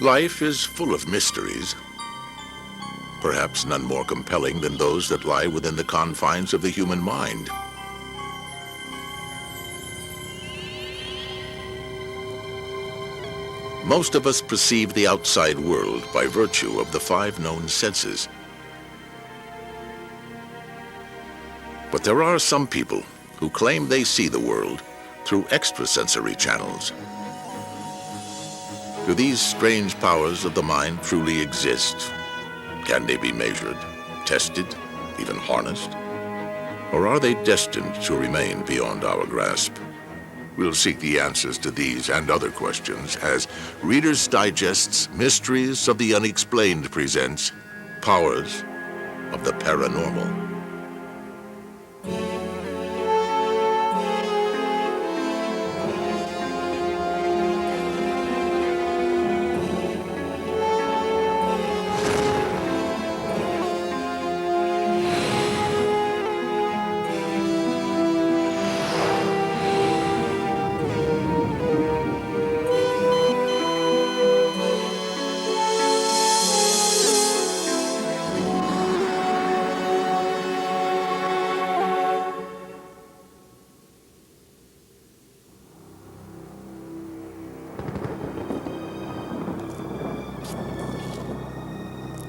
Life is full of mysteries, perhaps none more compelling than those that lie within the confines of the human mind. Most of us perceive the outside world by virtue of the 5 known senses. But there are some people who claim they see the world through extrasensory channels. Do these strange powers of the mind truly exist? Can they be measured, tested, even harnessed? Or are they destined to remain beyond our grasp? We'll seek the answers to these and other questions as Reader's Digest's Mysteries of the Unexplained presents Powers of the Paranormal.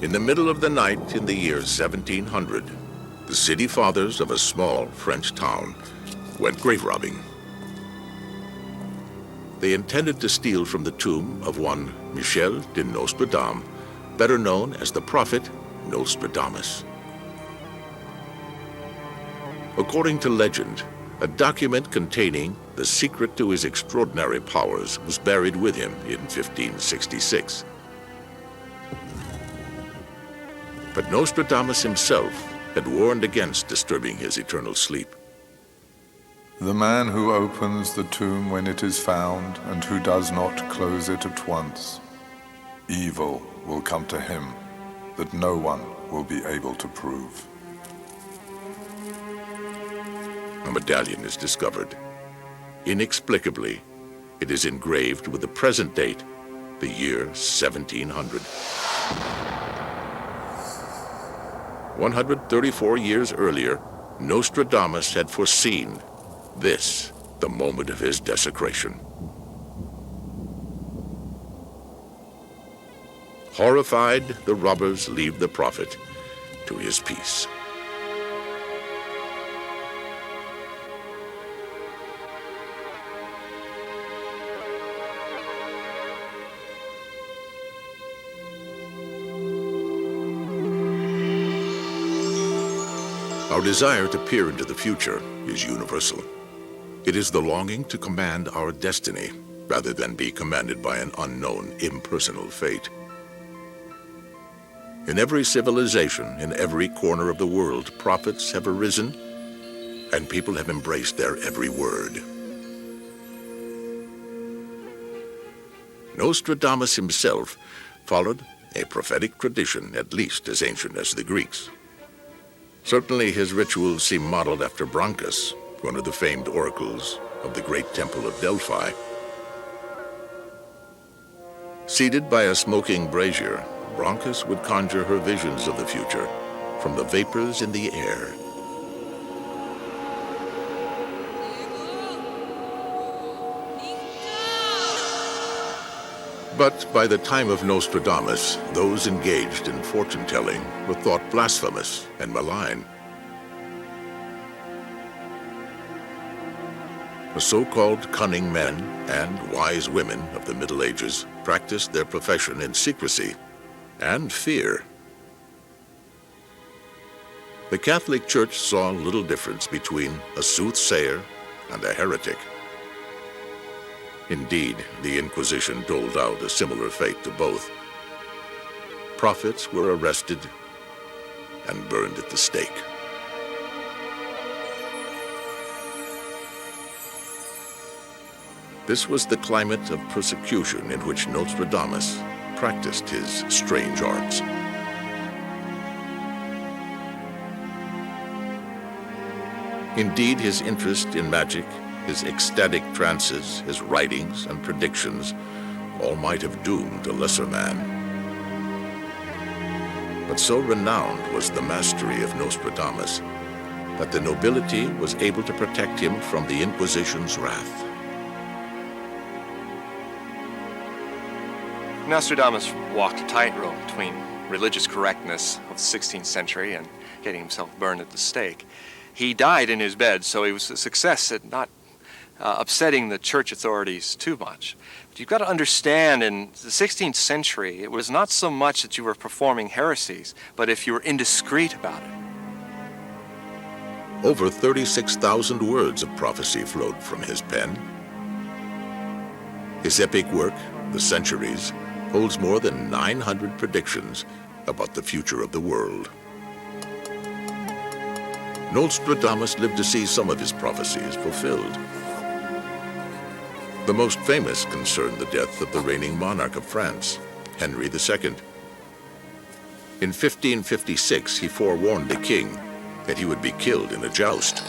In the middle of the night in the year 1700, the city fathers of a small French town went grave robbing. They intended to steal from the tomb of one Michel de Nostradam, better known as the prophet Nostradamus. According to legend, a document containing the secret to his extraordinary powers was buried with him in 1566. But Nostradamus himself had warned against disturbing his eternal sleep. The man who opens the tomb when it is found and who does not close it at once, evil will come to him that no one will be able to prove. A medallion is discovered. Inexplicably, it is engraved with the present date, the year 1700. 134 years earlier, Nostradamus had foreseen this, the moment of his desecration. Horrified, the robbers leave the prophet to his peace. Our desire to peer into the future is universal. It is the longing to command our destiny rather than be commanded by an unknown, impersonal fate. In every civilization, in every corner of the world, prophets have arisen and people have embraced their every word. Nostradamus himself followed a prophetic tradition at least as ancient as the Greeks. Certainly his rituals seem modeled after Brankas, one of the famed oracles of the great temple of Delphi. Seated by a smoking brazier, Brankas would conjure her visions of the future from the vapors in the air. But by the time of Nostradamus, those engaged in fortune-telling were thought blasphemous and malign. The so-called cunning men and wise women of the Middle Ages practiced their profession in secrecy and fear. The Catholic Church saw little difference between a soothsayer and a heretic. Indeed, the Inquisition doled out a similar fate to both. Prophets were arrested and burned at the stake. This was the climate of persecution in which Nostradamus practiced his strange arts. Indeed, his interest in magic, his ecstatic trances, his writings and predictions all might have doomed a lesser man. But so renowned was the mastery of Nostradamus that the nobility was able to protect him from the Inquisition's wrath. Nostradamus walked a tightrope between religious correctness of the 16th century and getting himself burned at the stake. He died in his bed, so he was a success at not upsetting the church authorities too much. But you've got to understand, in the 16th century, it was not so much that you were performing heresies, but if you were indiscreet about it. Over 36,000 words of prophecy flowed from his pen. His epic work, The Centuries, holds more than 900 predictions about the future of the world. Nostradamus lived to see some of his prophecies fulfilled. The most famous concerned the death of the reigning monarch of France, Henry II. In 1556, he forewarned the king that he would be killed in a joust.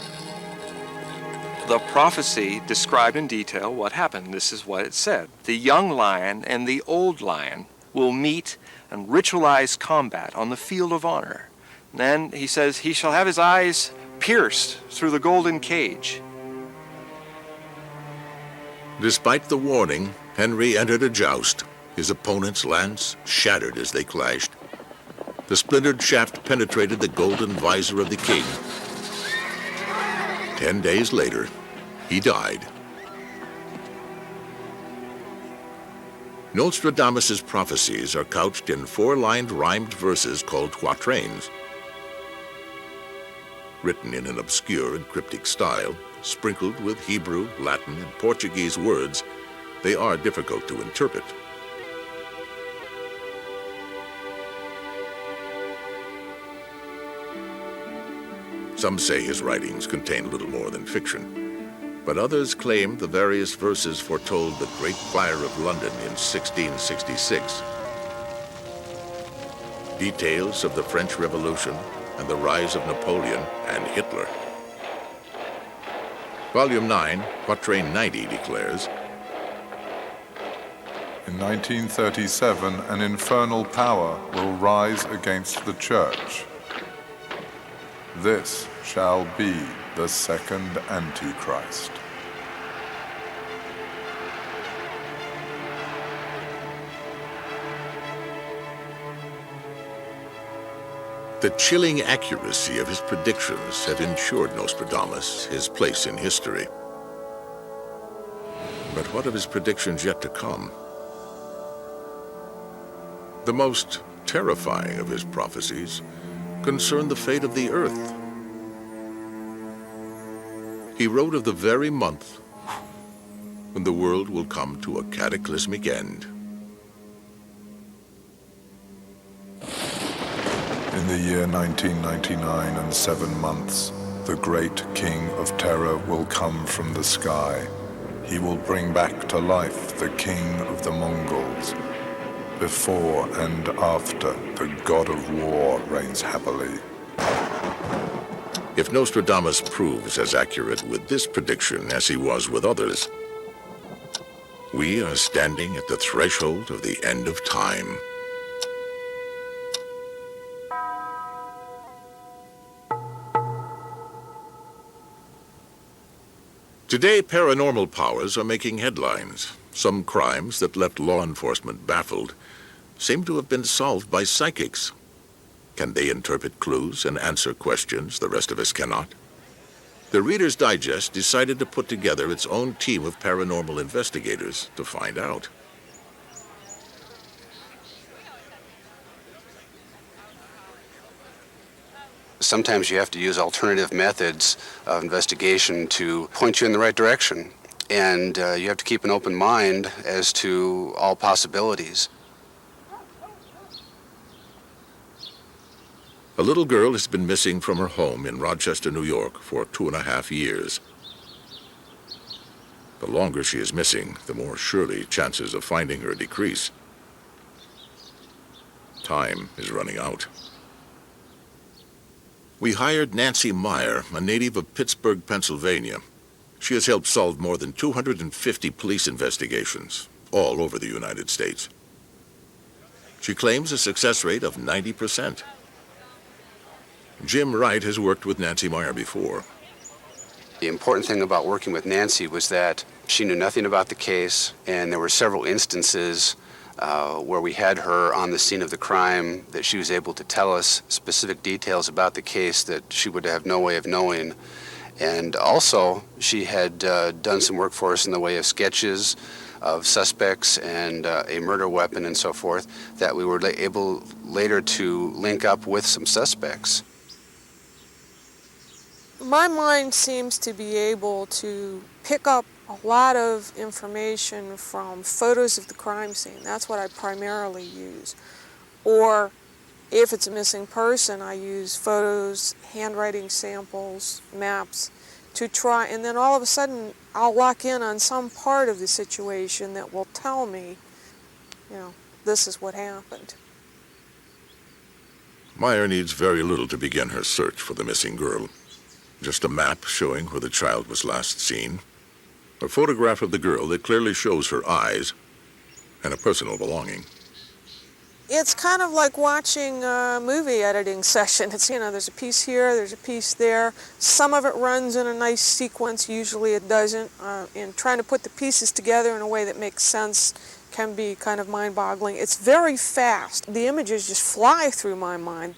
The prophecy described in detail what happened. This is what it said. The young lion and the old lion will meet and ritualize combat on the field of honor. And then he says, he shall have his eyes pierced through the golden cage. Despite the warning, Henry entered a joust. His opponent's lance shattered as they clashed. The splintered shaft penetrated the golden visor of the king. 10 days later, he died. Nostradamus's prophecies are couched in 4-lined rhymed verses called quatrains. Written in an obscure and cryptic style, sprinkled with Hebrew, Latin, and Portuguese words, they are difficult to interpret. Some say his writings contain little more than fiction, but others claim the various verses foretold the Great Fire of London in 1666, details of the French Revolution and the rise of Napoleon and Hitler. Volume 9, Quatrain 90 declares, In 1937, an infernal power will rise against the church. This shall be the second Antichrist. The chilling accuracy of his predictions have ensured Nostradamus his place in history. But what of his predictions yet to come? The most terrifying of his prophecies concern the fate of the earth. He wrote of the very month when the world will come to a cataclysmic end. In the year 1999 and 7 months, the great king of terror will come from the sky. He will bring back to life the king of the Mongols. Before and after, the god of war reigns happily. If Nostradamus proves as accurate with this prediction as he was with others, we are standing at the threshold of the end of time. Today, paranormal powers are making headlines. Some crimes that left law enforcement baffled seem to have been solved by psychics. Can they interpret clues and answer questions the rest of us cannot? The Reader's Digest decided to put together its own team of paranormal investigators to find out. Sometimes you have to use alternative methods of investigation to point you in the right direction. And you have to keep an open mind as to all possibilities. A little girl has been missing from her home in Rochester, New York for 2.5 years. The longer she is missing, the more surely chances of finding her decrease. Time is running out. We hired Nancy Meyer, a native of Pittsburgh, Pennsylvania. She has helped solve more than 250 police investigations, all over the United States. She claims a success rate of 90%. Jim Wright has worked with Nancy Meyer before. The important thing about working with Nancy was that she knew nothing about the case, and there were several instances where we had her on the scene of the crime that she was able to tell us specific details about the case that she would have no way of knowing. And also, she had done some work for us in the way of sketches of suspects and a murder weapon and so forth that we were able later to link up with some suspects. My mind seems to be able to pick up a lot of information from photos of the crime scene. That's what I primarily use. Or if it's a missing person, I use photos, handwriting samples, maps to try, and then all of a sudden I'll lock in on some part of the situation that will tell me, this is what happened. Meyer needs very little to begin her search for the missing girl. Just a map showing where the child was last seen, a photograph of the girl that clearly shows her eyes, and a personal belonging. It's kind of like watching a movie editing session. It's, there's a piece here, there's a piece there. Some of it runs in a nice sequence, usually it doesn't. And trying to put the pieces together in a way that makes sense can be kind of mind-boggling. It's very fast. The images just fly through my mind.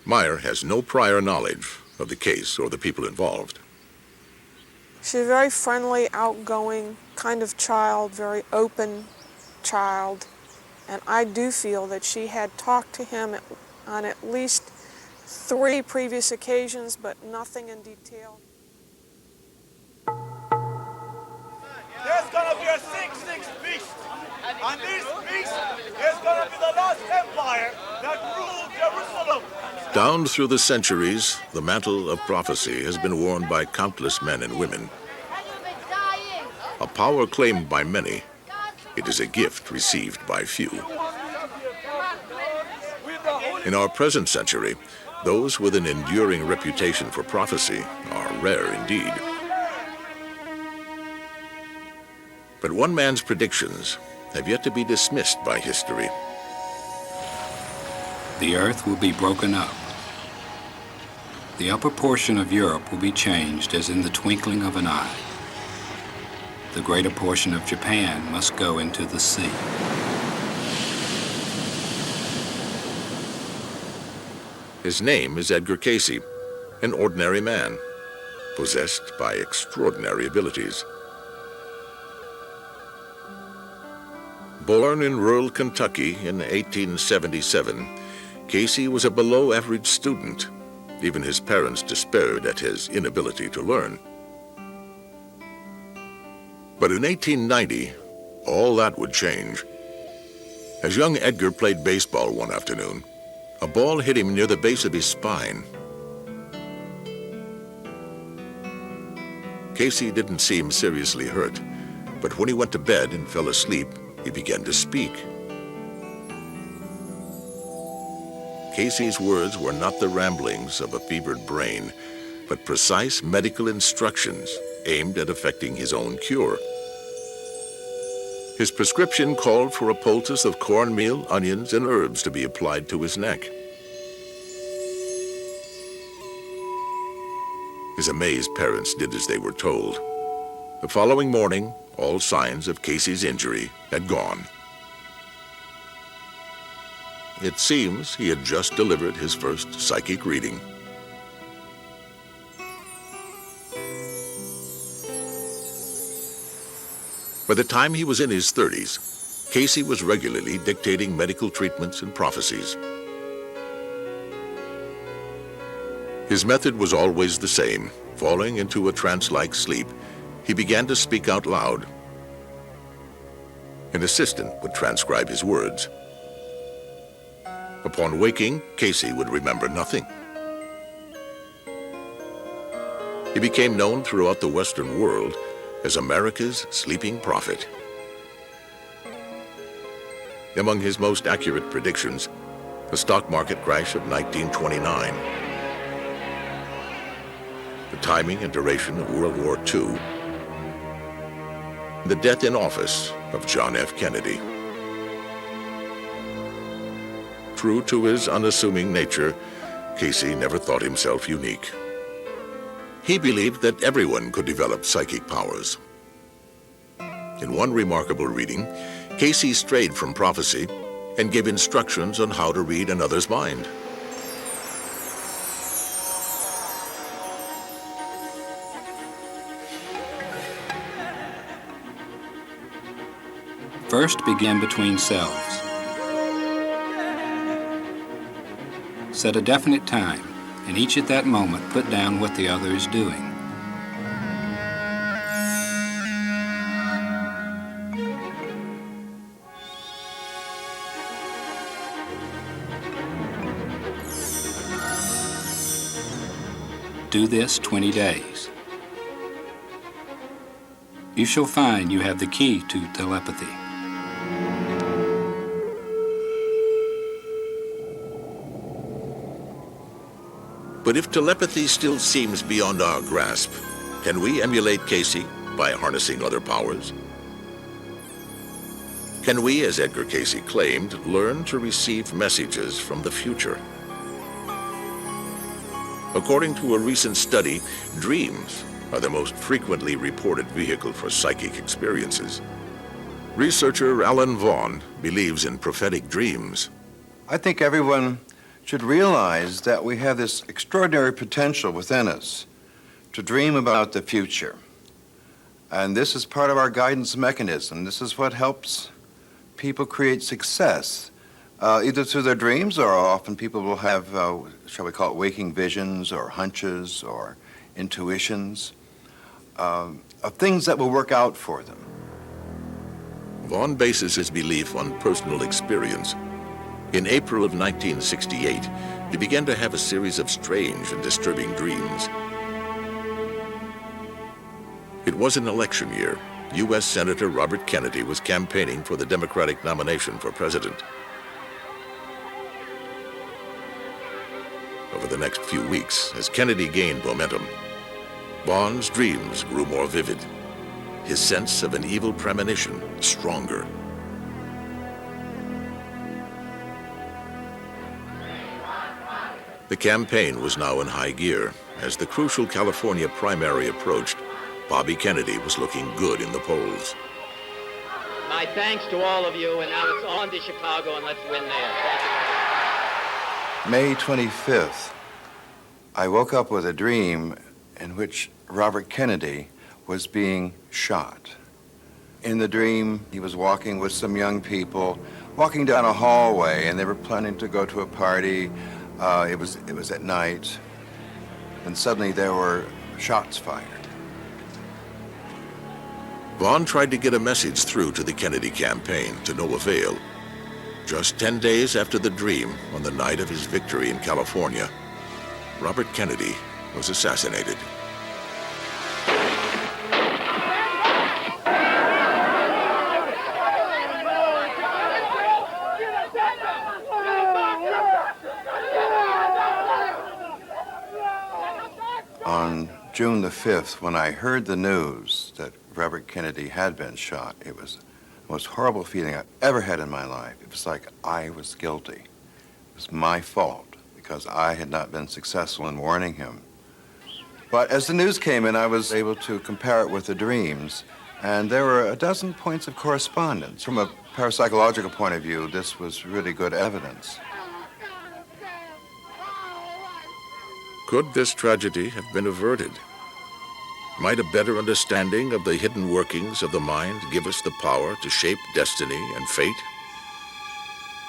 Meyer has no prior knowledge of the case or the people involved. She's a very friendly, outgoing kind of child, very open child. And I do feel that she had talked to him on at least 3 previous occasions, but nothing in detail. There's gonna be a 6-6 beast, and this beast is gonna be the last empire that ruled Jerusalem. Down through the centuries, the mantle of prophecy has been worn by countless men and women. A power claimed by many, it is a gift received by few. In our present century, those with an enduring reputation for prophecy are rare indeed. But one man's predictions have yet to be dismissed by history. The earth will be broken up. The upper portion of Europe will be changed as in the twinkling of an eye. The greater portion of Japan must go into the sea. His name is Edgar Cayce, an ordinary man, possessed by extraordinary abilities. Born in rural Kentucky in 1877, Cayce was a below-average student. Even his parents despaired at his inability to learn. But in 1890, all that would change. As young Edgar played baseball one afternoon, a ball hit him near the base of his spine. Cayce didn't seem seriously hurt, but when he went to bed and fell asleep, he began to speak. Cayce's words were not the ramblings of a fevered brain, but precise medical instructions aimed at effecting his own cure. His prescription called for a poultice of cornmeal, onions, and herbs to be applied to his neck. His amazed parents did as they were told. The following morning, all signs of Cayce's injury had gone. It seems he had just delivered his first psychic reading. By the time he was in his 30s, Cayce was regularly dictating medical treatments and prophecies. His method was always the same. Falling into a trance-like sleep, he began to speak out loud. An assistant would transcribe his words. Upon waking, Cayce would remember nothing. He became known throughout the Western world as America's sleeping prophet. Among his most accurate predictions, the stock market crash of 1929, the timing and duration of World War II, the death in office of John F. Kennedy. True to his unassuming nature, Casey never thought himself unique. He believed that everyone could develop psychic powers. In one remarkable reading, Casey strayed from prophecy and gave instructions on how to read another's mind. First, begin between selves. Set a definite time, and each at that moment put down what the other is doing. Do this 20 days. You shall find you have the key to telepathy. But if telepathy still seems beyond our grasp, can we emulate Casey by harnessing other powers? Can we, as Edgar Casey claimed, learn to receive messages from the future? According to a recent study, dreams are the most frequently reported vehicle for psychic experiences. Researcher Alan Vaughn believes in prophetic dreams. I think everyone should realize that we have this extraordinary potential within us to dream about the future. And this is part of our guidance mechanism. This is what helps people create success, either through their dreams, or often people will have, shall we call it, waking visions or hunches or intuitions of things that will work out for them. Vaughn bases his belief on personal experience. In April of 1968, he began to have a series of strange and disturbing dreams. It was an election year. U.S. Senator Robert Kennedy was campaigning for the Democratic nomination for president. Over the next few weeks, as Kennedy gained momentum, Vaughn's dreams grew more vivid, his sense of an evil premonition stronger. The campaign was now in high gear. As the crucial California primary approached, Bobby Kennedy was looking good in the polls. My thanks to all of you, and now it's on to Chicago, and let's win there. Thank you. May 25th, I woke up with a dream in which Robert Kennedy was being shot. In the dream, he was walking with some young people, walking down a hallway, and they were planning to go to a party. It was at night, and suddenly there were shots fired. Vaughn tried to get a message through to the Kennedy campaign, to no avail. Just 10 days after the dream, on the night of his victory in California, Robert Kennedy was assassinated. On June the 5th, when I heard the news that Robert Kennedy had been shot, it was the most horrible feeling I've ever had in my life. It was like I was guilty. It was my fault because I had not been successful in warning him. But as the news came in, I was able to compare it with the dreams, and there were a dozen points of correspondence. From a parapsychological point of view, this was really good evidence. Could this tragedy have been averted? Might a better understanding of the hidden workings of the mind give us the power to shape destiny and fate?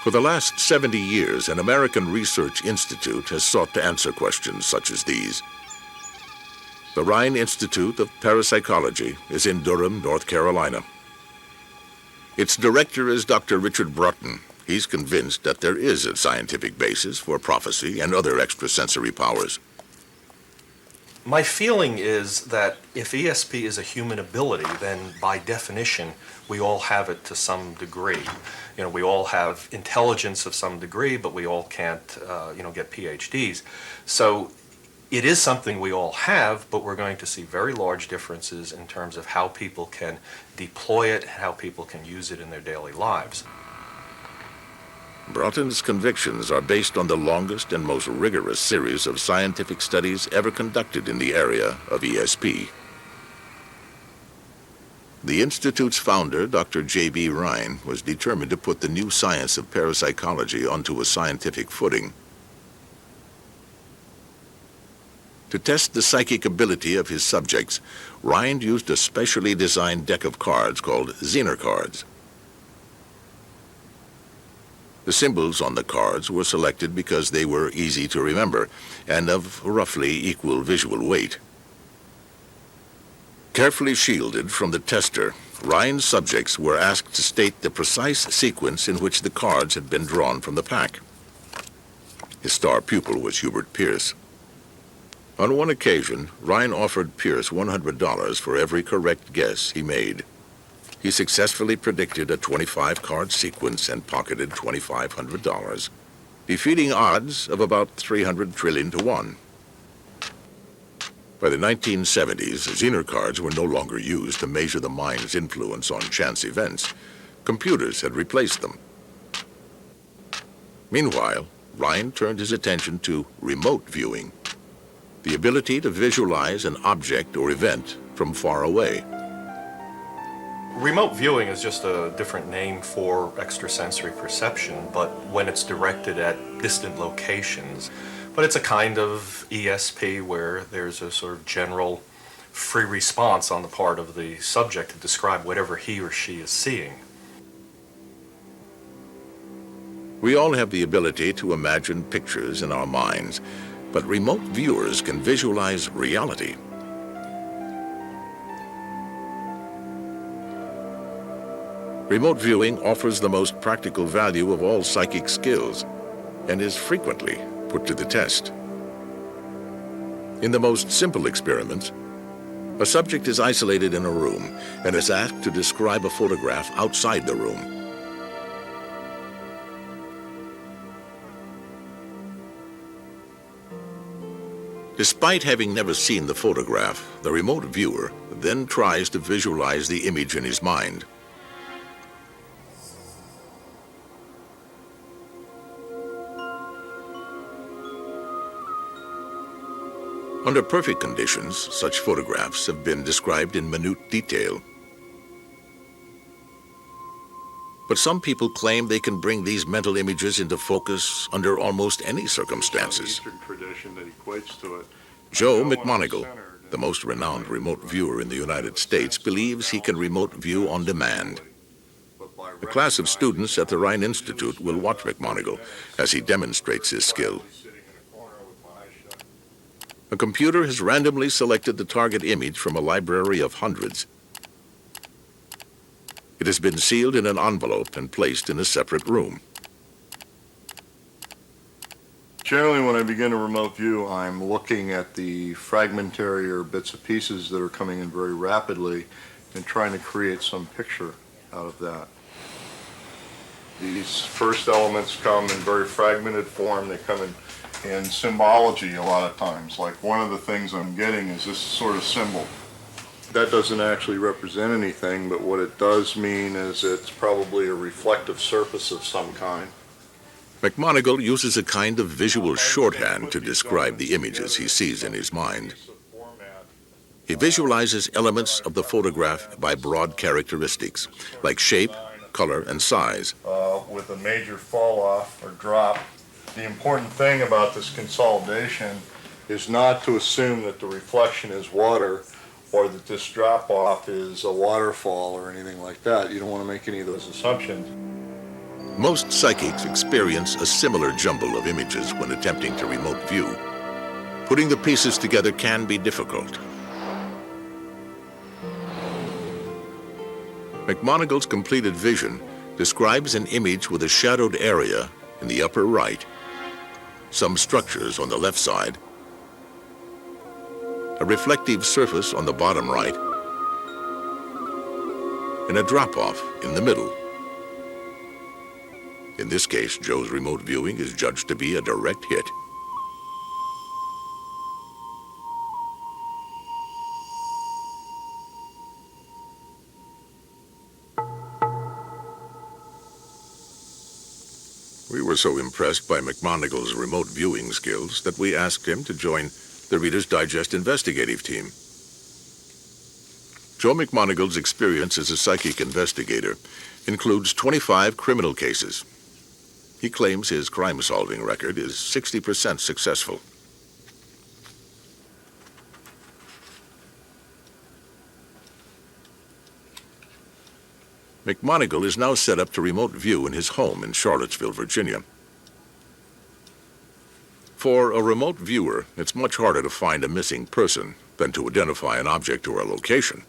For the last 70 years, an American research institute has sought to answer questions such as these. The Rhine Institute of Parapsychology is in Durham, North Carolina. Its director is Dr. Richard Broughton. He's convinced that there is a scientific basis for prophecy and other extrasensory powers. My feeling is that if ESP is a human ability, then by definition, we all have it to some degree. You know, we all have intelligence of some degree, but we all can't, get PhDs. So it is something we all have, but we're going to see very large differences in terms of how people can deploy it, how people can use it in their daily lives. Broughton's convictions are based on the longest and most rigorous series of scientific studies ever conducted in the area of ESP. The Institute's founder, Dr. J.B. Rhine, was determined to put the new science of parapsychology onto a scientific footing. To test the psychic ability of his subjects, Rhine used a specially designed deck of cards called Zener cards. The symbols on the cards were selected because they were easy to remember and of roughly equal visual weight. Carefully shielded from the tester, Rhine's subjects were asked to state the precise sequence in which the cards had been drawn from the pack. His star pupil was Hubert Pierce. On one occasion, Rhine offered Pierce $100 for every correct guess he made. He successfully predicted a 25-card sequence and pocketed $2,500, defeating odds of about 300 trillion to 1. By the 1970s, Zener cards were no longer used to measure the mind's influence on chance events. Computers had replaced them. Meanwhile, Rhine turned his attention to remote viewing, the ability to visualize an object or event from far away. Remote viewing is just a different name for extrasensory perception, but when it's directed at distant locations. But it's a kind of ESP where there's a sort of general free response on the part of the subject to describe whatever he or she is seeing. We all have the ability to imagine pictures in our minds, but remote viewers can visualize reality. Remote viewing offers the most practical value of all psychic skills and is frequently put to the test. In the most simple experiments, a subject is isolated in a room and is asked to describe a photograph outside the room. Despite having never seen the photograph, the remote viewer then tries to visualize the image in his mind. Under perfect conditions, such photographs have been described in minute detail. But some people claim they can bring these mental images into focus under almost any circumstances. Tradition that equates to it. Joe McMonigle, the most renowned remote viewer in the United States, believes he can remote view on demand. A class of students at the Rhine Institute will watch McMonigle as he demonstrates his skill. A computer has randomly selected the target image from a library of hundreds. It has been sealed in an envelope and placed in a separate room. Generally, when I begin a remote view, I'm looking at the fragmentary or bits and pieces that are coming in very rapidly and trying to create some picture out of that. These first elements come in very fragmented form. They come in symbology a lot of times. Like one of the things I'm getting is this sort of symbol. That doesn't actually represent anything, but what it does mean is it's probably a reflective surface of some kind. McMonigle uses a kind of visual shorthand to describe the images he sees in his mind. He visualizes elements of the photograph by broad characteristics, like shape, color, and size. With a major fall off or drop. The important thing about this consolidation is not to assume that the reflection is water or that this drop off is a waterfall or anything like that. You don't want to make any of those assumptions. Most psychics experience a similar jumble of images when attempting to remote view. Putting the pieces together can be difficult. McMonigle's completed vision describes an image with a shadowed area in the upper right, some structures on the left side, a reflective surface on the bottom right, and a drop-off in the middle. In this case, Joe's remote viewing is judged to be a direct hit. We were so impressed by McMonagle's remote viewing skills that we asked him to join the Reader's Digest investigative team. Joe McMonagle's experience as a psychic investigator includes 25 criminal cases. He claims his crime-solving record is 60% successful. McMonagle is now set up to remote view in his home in Charlottesville, Virginia. For a remote viewer, it's much harder to find a missing person than to identify an object or a location.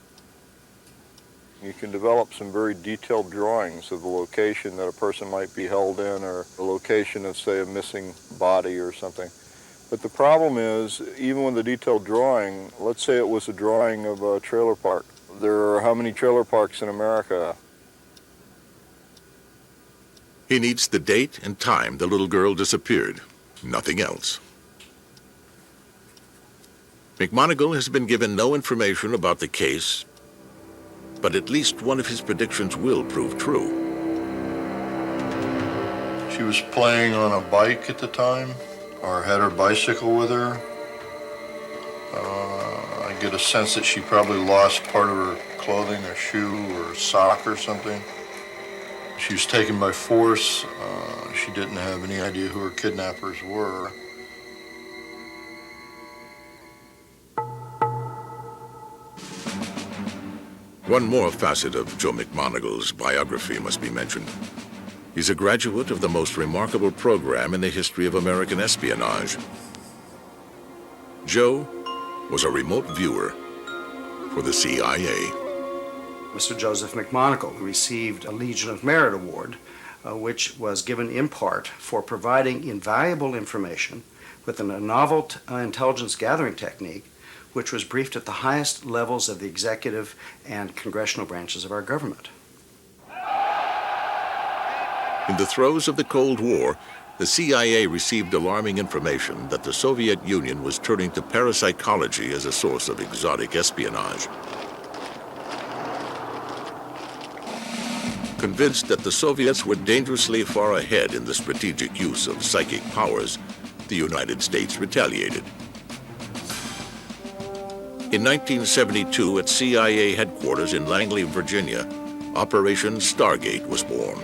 You can develop some very detailed drawings of the location that a person might be held in, or a location of, say, a missing body or something. But the problem is, even with a detailed drawing, let's say it was a drawing of a trailer park. There are how many trailer parks in America? He needs the date and time the little girl disappeared, nothing else. McMonagle has been given no information about the case, but at least one of his predictions will prove true. She was playing on a bike at the time, or had her bicycle with her. I get a sense that she probably lost part of her clothing, a shoe or a sock or something. She was taken by force. She didn't have any idea who her kidnappers were. One more facet of Joe McMonagle's biography must be mentioned. He's a graduate of the most remarkable program in the history of American espionage. Joe was a remote viewer for the CIA. Mr. Joseph McMonagle received a Legion of Merit Award, which was given in part for providing invaluable information with a novel intelligence gathering technique, which was briefed at the highest levels of the executive and congressional branches of our government. In the throes of the Cold War, the CIA received alarming information that the Soviet Union was turning to parapsychology as a source of exotic espionage. Convinced that the Soviets were dangerously far ahead in the strategic use of psychic powers, the United States retaliated. In 1972, at CIA headquarters in Langley, Virginia, Operation Stargate was born.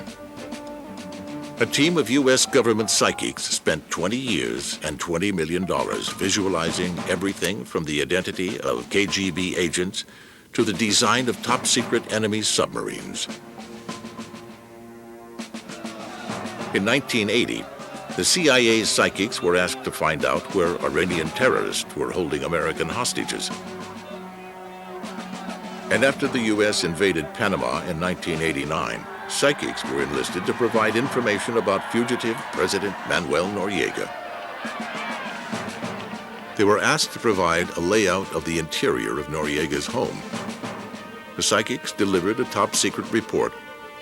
A team of U.S. government psychics spent 20 years and $20 million visualizing everything from the identity of KGB agents to the design of top-secret enemy submarines. In 1980, the CIA's psychics were asked to find out where Iranian terrorists were holding American hostages. And after the U.S. invaded Panama in 1989, psychics were enlisted to provide information about fugitive President Manuel Noriega. They were asked to provide a layout of the interior of Noriega's home. The psychics delivered a top-secret report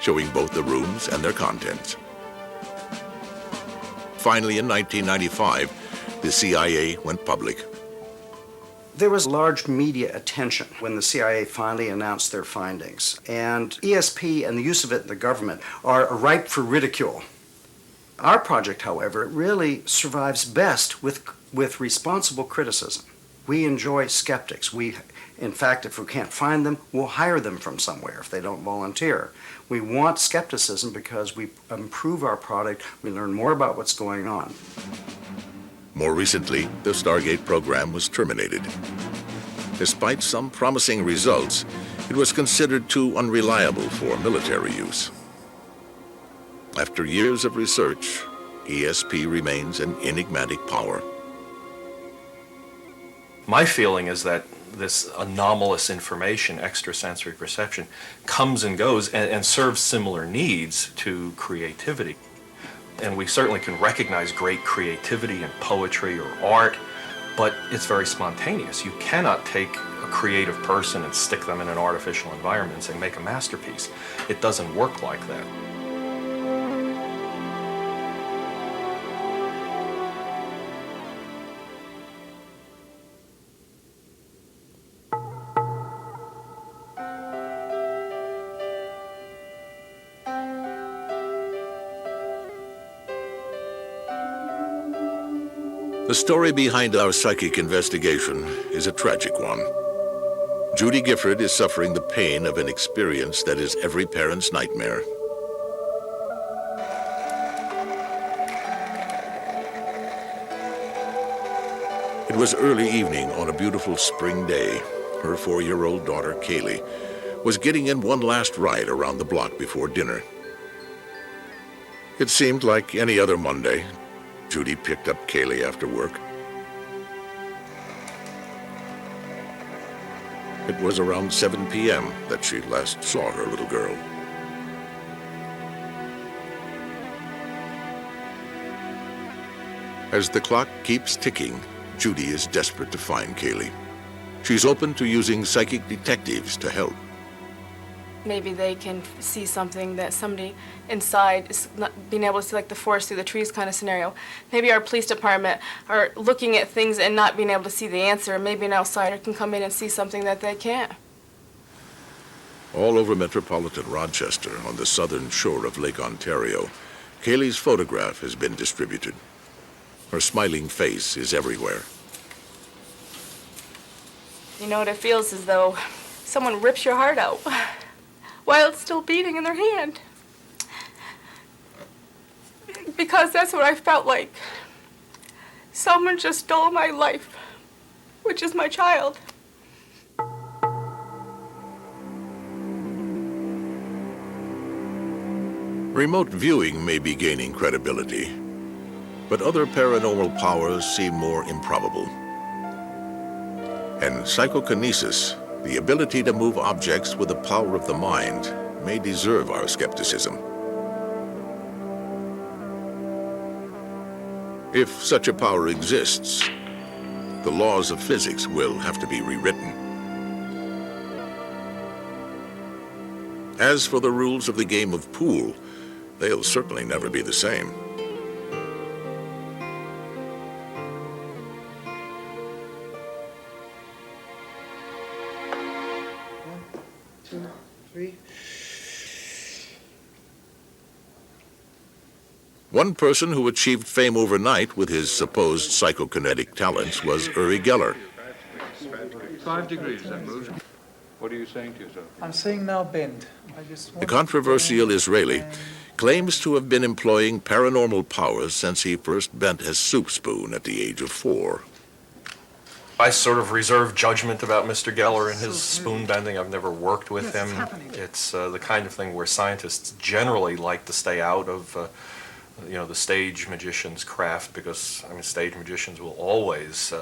showing both the rooms and their contents. Finally, in 1995, the CIA went public. There was large media attention when the CIA finally announced their findings, and ESP and the use of it in the government are ripe for ridicule. Our project, however, really survives best with responsible criticism. We enjoy skeptics. In fact, if we can't find them, we'll hire them from somewhere if they don't volunteer. We want skepticism because we improve our product, we learn more about what's going on. More recently, the Stargate program was terminated. Despite some promising results, it was considered too unreliable for military use. After years of research, ESP remains an enigmatic power. My feeling is that this anomalous information, extrasensory perception, comes and goes and serves similar needs to creativity. And we certainly can recognize great creativity in poetry or art, but it's very spontaneous. You cannot take a creative person and stick them in an artificial environment and say, make a masterpiece. It doesn't work like that. The story behind our psychic investigation is a tragic one. Judy Gifford is suffering the pain of an experience that is every parent's nightmare. It was early evening on a beautiful spring day. Her 4-year-old daughter, Kaylee, was getting in one last ride around the block before dinner. It seemed like any other Monday. Judy picked up Kaylee after work. It was around 7 p.m. that she last saw her little girl. As the clock keeps ticking, Judy is desperate to find Kaylee. She's open to using psychic detectives to help. Maybe they can see something that somebody inside is not being able to see, like the forest through the trees kind of scenario. Maybe our police department are looking at things and not being able to see the answer. Maybe an outsider can come in and see something that they can't. All over metropolitan Rochester, on the southern shore of Lake Ontario, Kaylee's photograph has been distributed. Her smiling face is everywhere. You know what it feels as though someone rips your heart out while it's still beating in their hand. Because that's what I felt like. Someone just stole my life, which is my child. Remote viewing may be gaining credibility, but other paranormal powers seem more improbable. And psychokinesis, the ability to move objects with the power of the mind, may deserve our skepticism. If such a power exists, the laws of physics will have to be rewritten. As for the rules of the game of pool, they'll certainly never be the same. One person who achieved fame overnight with his supposed psychokinetic talents was Uri Geller. 5 degrees, that moves. What are you saying to yourself? I'm saying now bend. The controversial Israeli claims to have been employing paranormal powers since he first bent a soup spoon at the age of 4. I sort of reserve judgment about Mr. Geller and his spoon bending. I've never worked with him. It's the kind of thing where scientists generally like to stay out of the stage magician's craft, because stage magicians will always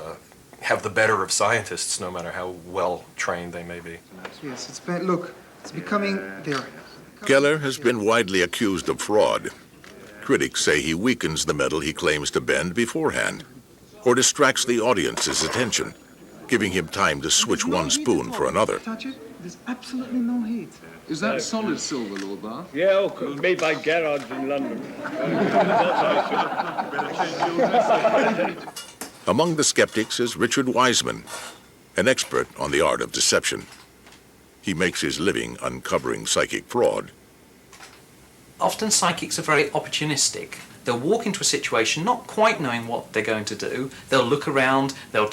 have the better of scientists, no matter how well trained they may be. Yes, look, it's becoming there. Geller has been widely accused of fraud. Critics say he weakens the metal he claims to bend beforehand, or distracts the audience's attention, giving him time to switch one spoon for another. Touch it. There's absolutely no heat. Is that solid silver, Lord Bar? Yeah, made by Garage in London. Among the skeptics is Richard Wiseman, an expert on the art of deception. He makes his living uncovering psychic fraud. Often psychics are very opportunistic. They'll walk into a situation not quite knowing what they're going to do. They'll look around, they'll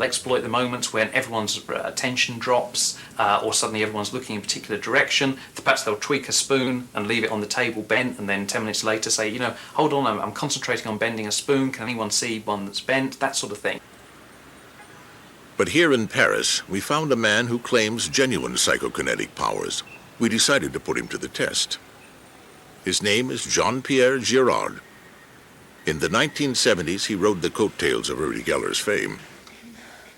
exploit the moments when everyone's attention drops, or suddenly everyone's looking in a particular direction. Perhaps they'll tweak a spoon and leave it on the table bent, and then 10 minutes later say, hold on, I'm concentrating on bending a spoon, can anyone see one that's bent? That sort of thing. But here in Paris, we found a man who claims genuine psychokinetic powers. We decided to put him to the test. His name is Jean-Pierre Girard. In the 1970s, he rode the coattails of Uri Geller's fame,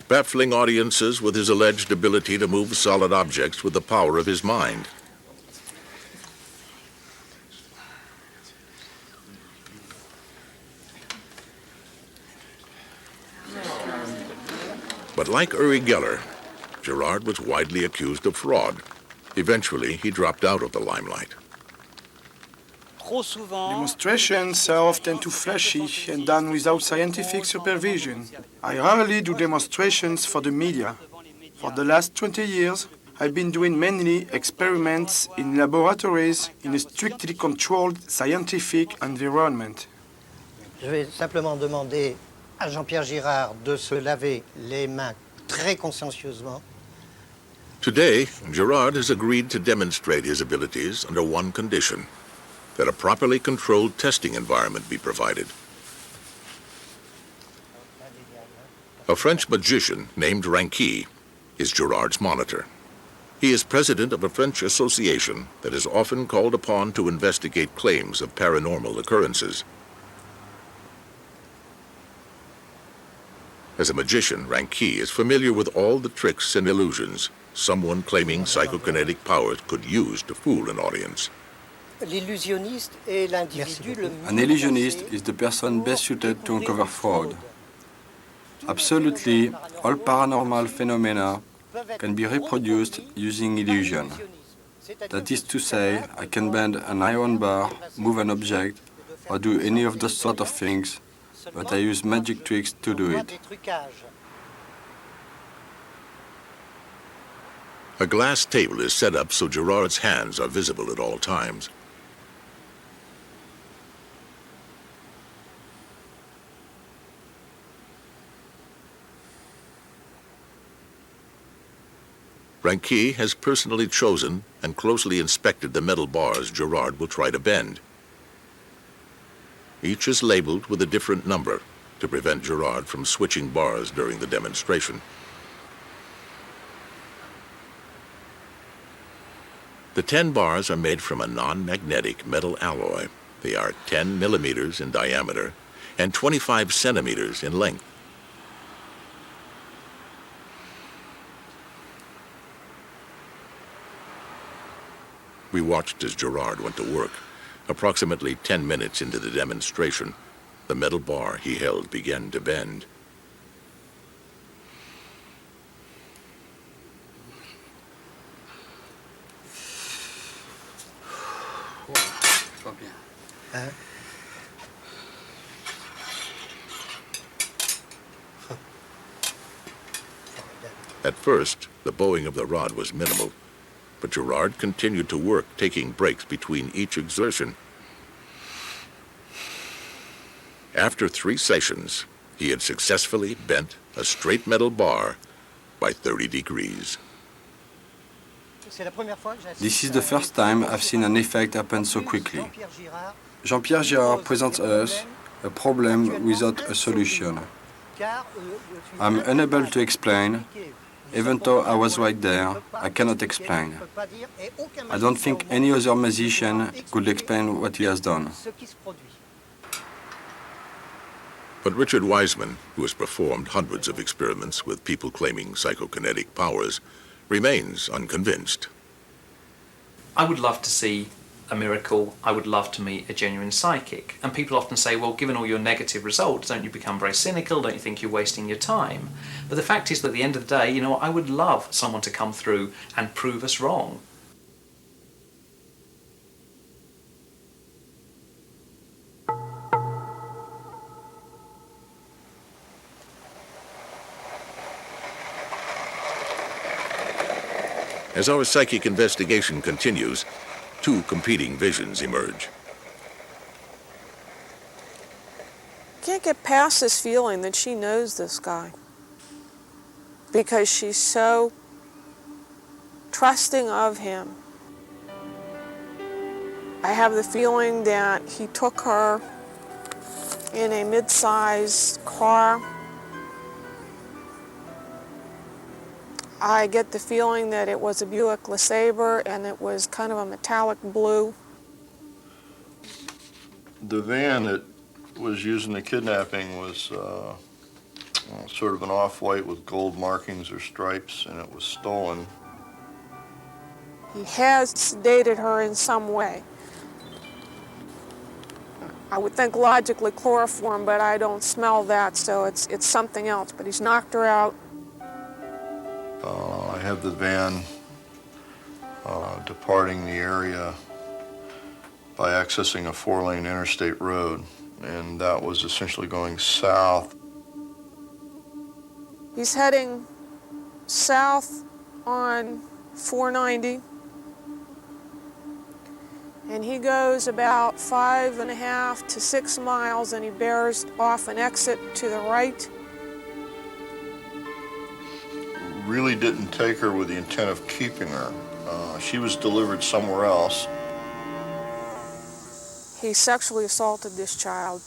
baffling audiences with his alleged ability to move solid objects with the power of his mind. But like Uri Geller, Girard was widely accused of fraud. Eventually, he dropped out of the limelight. Demonstrations are often too flashy and done without scientific supervision. I rarely do demonstrations for the media. For the last 20 years, I've been doing mainly experiments in laboratories in a strictly controlled scientific environment. Je vais simplement demander à Jean-Pierre Girard de se laver les mains très consciencieusement. Today, Girard has agreed to demonstrate his abilities under one condition, that a properly controlled testing environment be provided. A French magician named Ranqui is Girard's monitor. He is president of a French association that is often called upon to investigate claims of paranormal occurrences. As a magician, Ranqui is familiar with all the tricks and illusions someone claiming psychokinetic powers could use to fool an audience. An illusionist is the person best suited to uncover fraud. Absolutely, all paranormal phenomena can be reproduced using illusion. That is to say, I can bend an iron bar, move an object, or do any of those sort of things, but I use magic tricks to do it. A glass table is set up so Girard's hands are visible at all times. Ranqui has personally chosen and closely inspected the metal bars Girard will try to bend. Each is labeled with a different number to prevent Girard from switching bars during the demonstration. The 10 bars are made from a non-magnetic metal alloy. They are 10 millimeters in diameter and 25 centimeters in length. We watched as Girard went to work. Approximately 10 minutes into the demonstration, the metal bar he held began to bend. At first, the bowing of the rod was minimal, but Girard continued to work, taking breaks between each exertion. After 3 sessions, he had successfully bent a straight metal bar by 30 degrees. This is the first time I've seen an effect happen so quickly. Jean-Pierre Girard presents us a problem without a solution. I'm unable to explain. Even though I was right there, I cannot explain. I don't think any other musician could explain what he has done. But Richard Wiseman, who has performed hundreds of experiments with people claiming psychokinetic powers, remains unconvinced. I would love to see a miracle. I would love to meet a genuine psychic. And people often say, well, given all your negative results, don't you become very cynical? Don't you think you're wasting your time? But the fact is that at the end of the day, I would love someone to come through and prove us wrong. As our psychic investigation continues, 2 competing visions emerge. Can't get past this feeling that she knows this guy because she's so trusting of him. I have the feeling that he took her in a mid-sized car. I get the feeling that it was a Buick LeSabre and it was kind of a metallic blue. The van that was used in the kidnapping was sort of an off-white with gold markings or stripes, and it was stolen. He has sedated her in some way. I would think logically chloroform, but I don't smell that, so it's something else. But he's knocked her out. I have the van departing the area by accessing a 4-lane interstate road, and that was essentially going south. He's heading south on 490, And he goes about 5.5 to 6 miles, and he bears off an exit to the right. Really didn't take her with the intent of keeping her. She was delivered somewhere else. He sexually assaulted this child,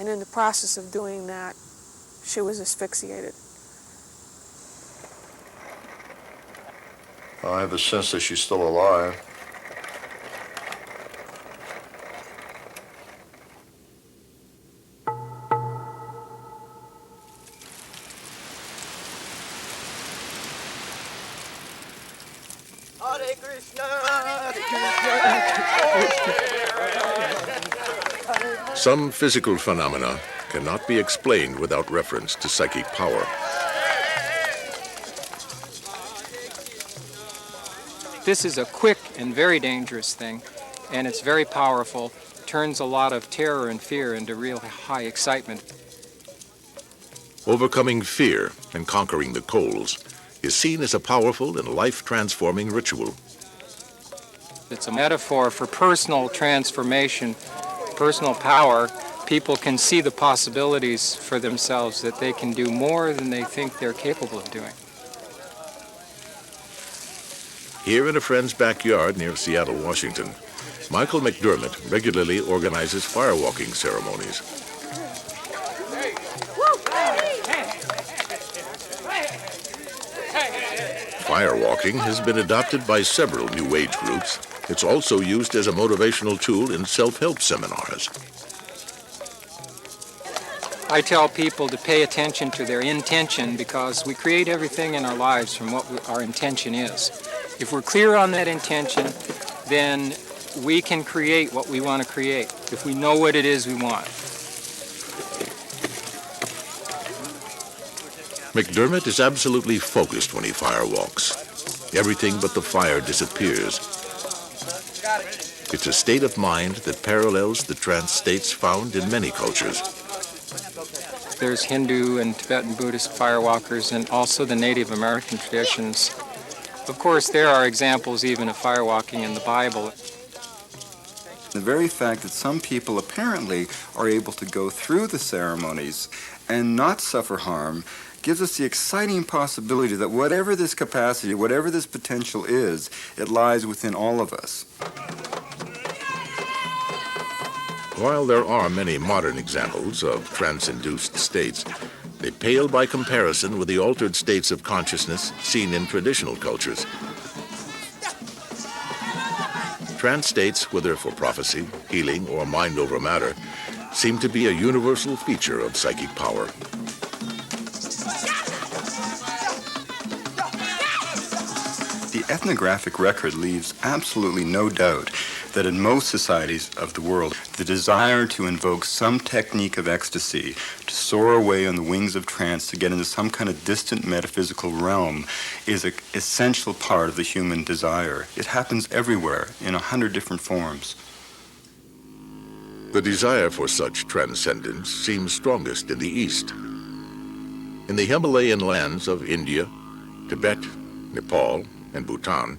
and in the process of doing that, she was asphyxiated. I have a sense that she's still alive. Hare Krishna, Some physical phenomena cannot be explained without reference to psychic power. This is a quick and very dangerous thing, and it's very powerful. Turns a lot of terror and fear into real high excitement. Overcoming fear and conquering the coals is seen as a powerful and life-transforming ritual. It's a metaphor for personal transformation, personal power. People can see the possibilities for themselves, that they can do more than they think they're capable of doing. Here in a friend's backyard near Seattle, Washington, Michael McDermott regularly organizes firewalking ceremonies. Firewalking has been adopted by several New Age groups. It's also used as a motivational tool in self-help seminars. I tell people to pay attention to their intention, because we create everything in our lives from what our intention is. If we're clear on that intention, then we can create what we want to create, if we know what it is we want. McDermott is absolutely focused when he firewalks. Everything but the fire disappears. It's a state of mind that parallels the trance states found in many cultures. There's Hindu and Tibetan Buddhist firewalkers, and also the Native American traditions. Of course, there are examples even of firewalking in the Bible. The very fact that some people apparently are able to go through the ceremonies and not suffer harm gives us the exciting possibility that whatever this capacity, whatever this potential is, it lies within all of us. While there are many modern examples of trance-induced states, they pale by comparison with the altered states of consciousness seen in traditional cultures. Trance states, whether for prophecy, healing, or mind over matter, seem to be a universal feature of psychic power. The ethnographic record leaves absolutely no doubt that in most societies of the world, the desire to invoke some technique of ecstasy, to soar away on the wings of trance, to get into some kind of distant metaphysical realm, is an essential part of the human desire. It happens everywhere in 100 different forms. The desire for such transcendence seems strongest in the East. In the Himalayan lands of India, Tibet, Nepal, and Bhutan,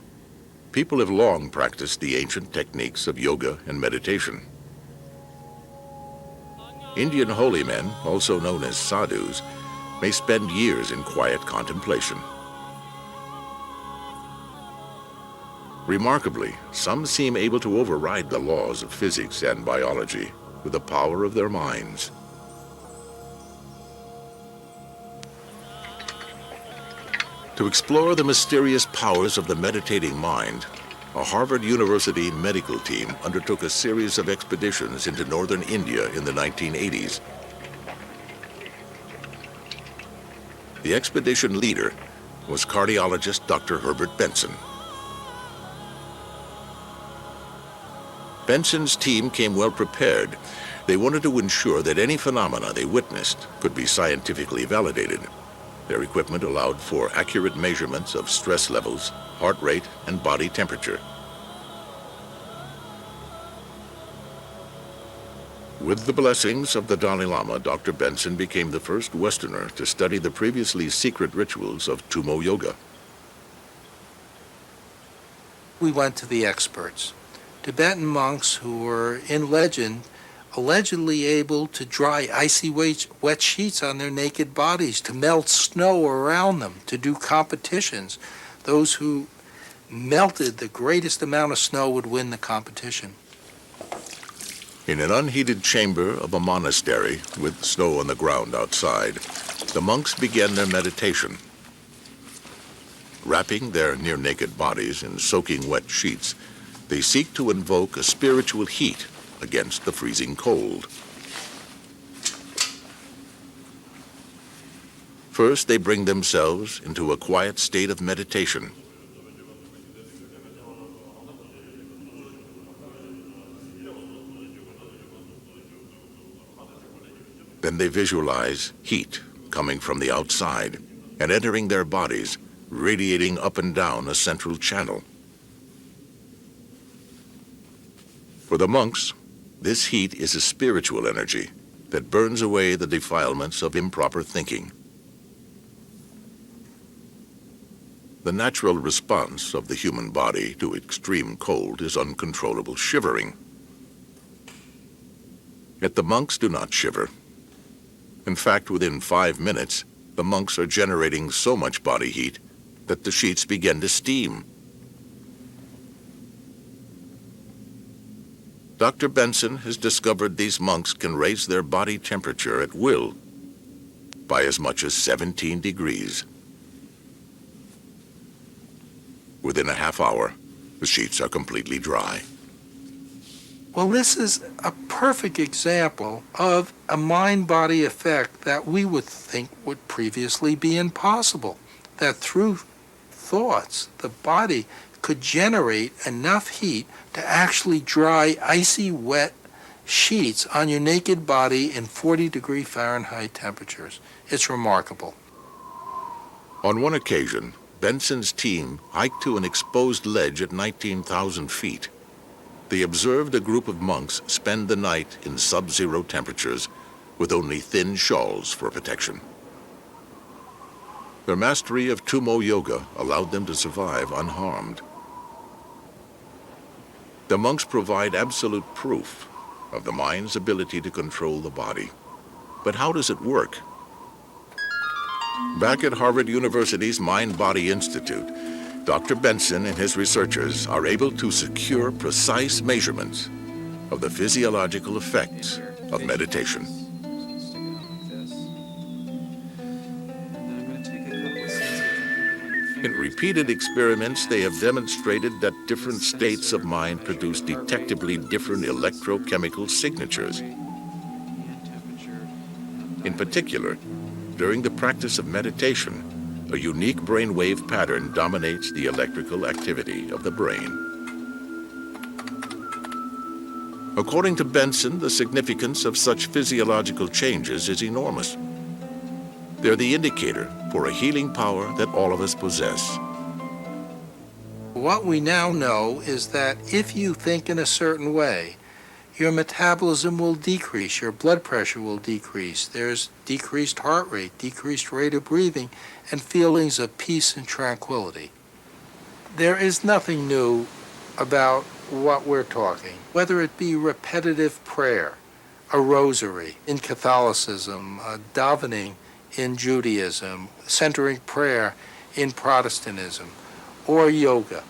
people have long practiced the ancient techniques of yoga and meditation. Indian holy men, also known as sadhus, may spend years in quiet contemplation. Remarkably, some seem able to override the laws of physics and biology with the power of their minds. To explore the mysterious powers of the meditating mind, a Harvard University medical team undertook a series of expeditions into northern India in the 1980s. The expedition leader was cardiologist Dr. Herbert Benson. Benson's team came well prepared. They wanted to ensure that any phenomena they witnessed could be scientifically validated. Their equipment allowed for accurate measurements of stress levels, heart rate, and body temperature. With the blessings of the Dalai Lama, Dr. Benson became the first Westerner to study the previously secret rituals of Tumo Yoga. We went to the experts Tibetan monks who were in legend allegedly able to dry icy wet sheets on their naked bodies, to melt snow around them, to do competitions. Those who melted the greatest amount of snow would win the competition. In an unheated chamber of a monastery with snow on the ground outside, the monks began their meditation. Wrapping their near-naked bodies in soaking wet sheets, they seek to invoke a spiritual heat against the freezing cold. First, they bring themselves into a quiet state of meditation. Then they visualize heat coming from the outside and entering their bodies, radiating up and down a central channel. For the monks, this heat is a spiritual energy that burns away the defilements of improper thinking. The natural response of the human body to extreme cold is uncontrollable shivering. Yet the monks do not shiver. In fact, within 5 minutes, the monks are generating so much body heat that the sheets begin to steam. Dr. Benson has discovered these monks can raise their body temperature at will by as much as 17 degrees. Within a half hour, the sheets are completely dry. Well, this is a perfect example of a mind-body effect that we would think would previously be impossible, that through thoughts, the body could generate enough heat to actually dry icy wet sheets on your naked body in 40-degree Fahrenheit temperatures. It's remarkable. On one occasion, Benson's team hiked to an exposed ledge at 19,000 feet. They observed a group of monks spend the night in sub-zero temperatures with only thin shawls for protection. Their mastery of Tummo Yoga allowed them to survive unharmed. The monks provide absolute proof of the mind's ability to control the body. But how does it work? Back at Harvard University's Mind-Body Institute, Dr. Benson and his researchers are able to secure precise measurements of the physiological effects of meditation. In repeated experiments, they have demonstrated that different states of mind produce detectably different electrochemical signatures. In particular, during the practice of meditation, a unique brainwave pattern dominates the electrical activity of the brain. According to Benson, the significance of such physiological changes is enormous. They're the indicator for a healing power that all of us possess. What we now know is that if you think in a certain way, your metabolism will decrease, your blood pressure will decrease, there's decreased heart rate, decreased rate of breathing, and feelings of peace and tranquility. There is nothing new about what we're talking, whether it be repetitive prayer, a rosary in Catholicism, davening in Judaism, centering prayer in Protestantism, or yoga,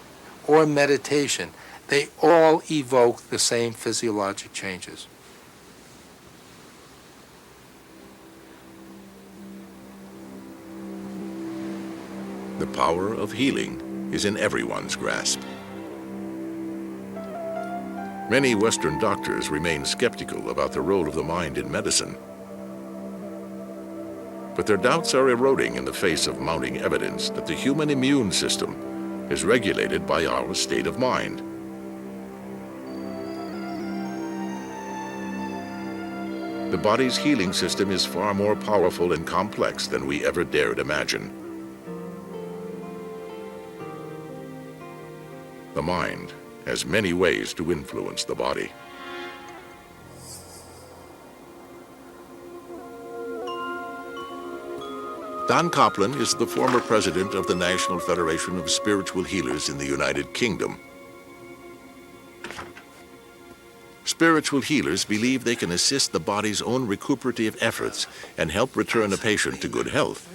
or meditation. They all evoke the same physiologic changes. The power of healing is in everyone's grasp. Many Western doctors remain skeptical about the role of the mind in medicine. But their doubts are eroding in the face of mounting evidence that the human immune system is regulated by our state of mind. The body's healing system is far more powerful and complex than we ever dared imagine. The mind has many ways to influence the body. Don Copland is the former president of the National Federation of Spiritual Healers in the United Kingdom. Spiritual healers believe they can assist the body's own recuperative efforts and help return a patient to good health.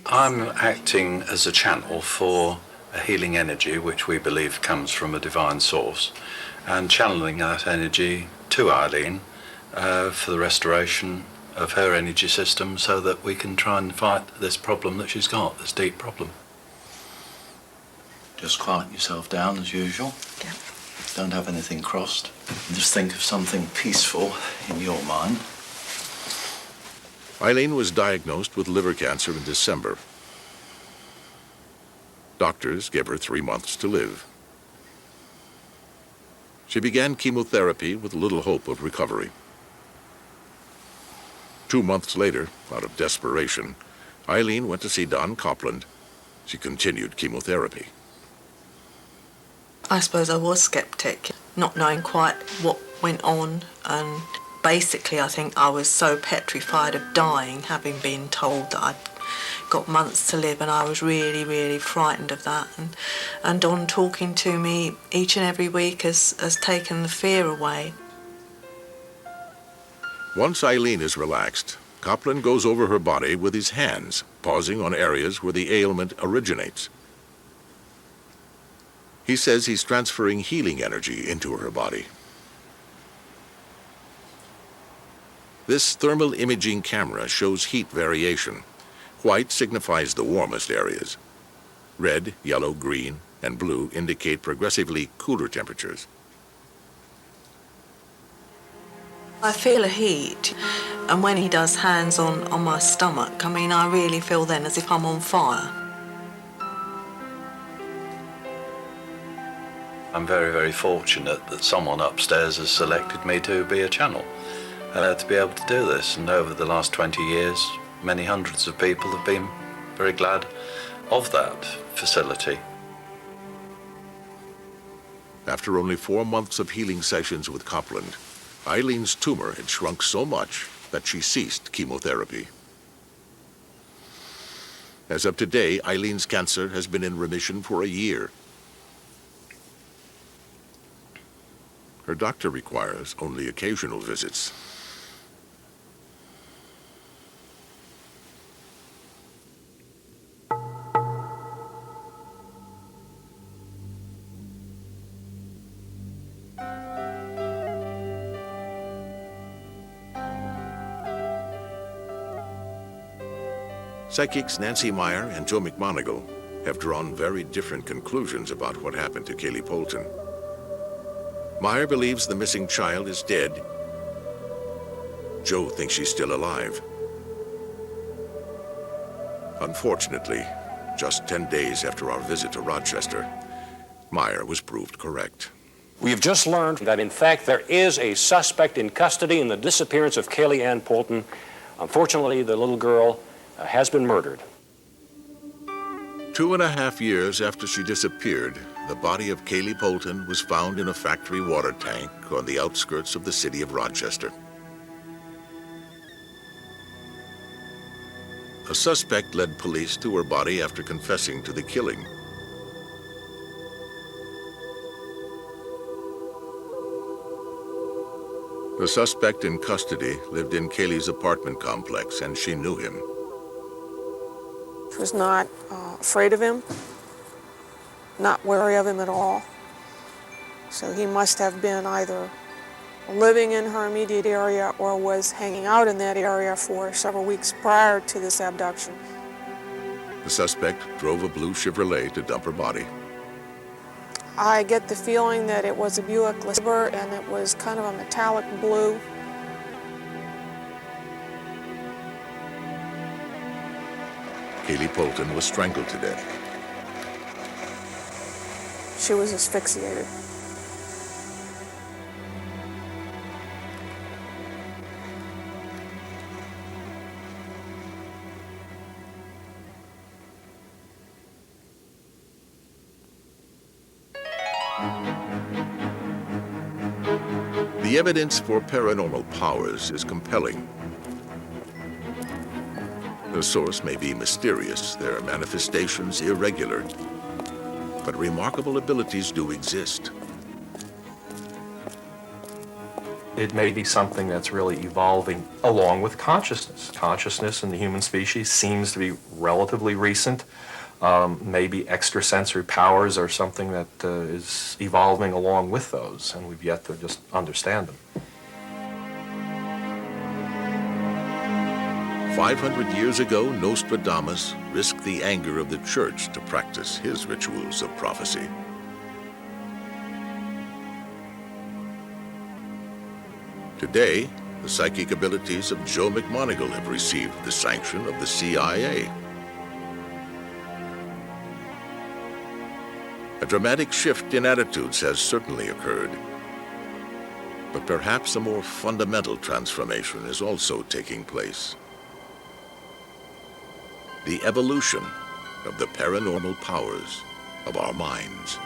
I'm acting as a channel for a healing energy which we believe comes from a divine source, and channeling that energy to Eileen for the restoration of her energy system so that we can try and fight this problem that she's got, this deep problem. Just quiet yourself down as usual. Yeah. Don't have anything crossed. Just think of something peaceful in your mind. Eileen was diagnosed with liver cancer in December. Doctors gave her 3 months to live. She began chemotherapy with little hope of recovery. 2 months later, out of desperation, Eileen went to see Don Copland. She continued chemotherapy. I suppose I was skeptic, not knowing quite what went on, and basically I think I was so petrified of dying, having been told that I'd got months to live, and I was really, really frightened of that. And Don talking to me each and every week has taken the fear away. Once Eileen is relaxed, Copland goes over her body with his hands, pausing on areas where the ailment originates. He says he's transferring healing energy into her body. This thermal imaging camera shows heat variation. White signifies the warmest areas. Red, yellow, green, and blue indicate progressively cooler temperatures. I feel a heat, and when he does hands on my stomach, I mean, I really feel then as if I'm on fire. I'm very, very fortunate that someone upstairs has selected me to be a channel, to be able to do this. And over the last 20 years, many hundreds of people have been very glad of that facility. After only 4 months of healing sessions with Copland, Eileen's tumor had shrunk so much that she ceased chemotherapy. As of today, Eileen's cancer has been in remission for a year. Her doctor requires only occasional visits. Psychics Nancy Meyer and Joe McMonigal have drawn very different conclusions about what happened to Kaylee Polton. Meyer believes the missing child is dead. Joe thinks she's still alive. Unfortunately, just 10 days after our visit to Rochester, Meyer was proved correct. We have just learned that, in fact, there is a suspect in custody in the disappearance of Kaylee Ann Polton. Unfortunately, the little girl has been murdered. 2.5 years after she disappeared, the body of Kaylee Polton was found in a factory water tank on the outskirts of the city of Rochester. A suspect led police to her body after confessing to the killing. The suspect in custody lived in Kaylee's apartment complex, and she knew him. She was not afraid of him, not wary of him at all. So he must have been either living in her immediate area or was hanging out in that area for several weeks prior to this abduction. The suspect drove a blue Chevrolet to dump her body. I get the feeling that it was a Buick LeSabre, and it was kind of a metallic blue. Kaylee Polton was strangled to death. She was asphyxiated. The evidence for paranormal powers is compelling. The source may be mysterious, their manifestations irregular, but remarkable abilities do exist. It may be something that's really evolving along with consciousness. Consciousness in the human species seems to be relatively recent. Maybe extrasensory powers are something that is evolving along with those, and we've yet to just understand them. 500 years ago, Nostradamus risked the anger of the church to practice his rituals of prophecy. Today, the psychic abilities of Joe McMoneagle have received the sanction of the CIA. A dramatic shift in attitudes has certainly occurred, but perhaps a more fundamental transformation is also taking place. The evolution of the paranormal powers of our minds.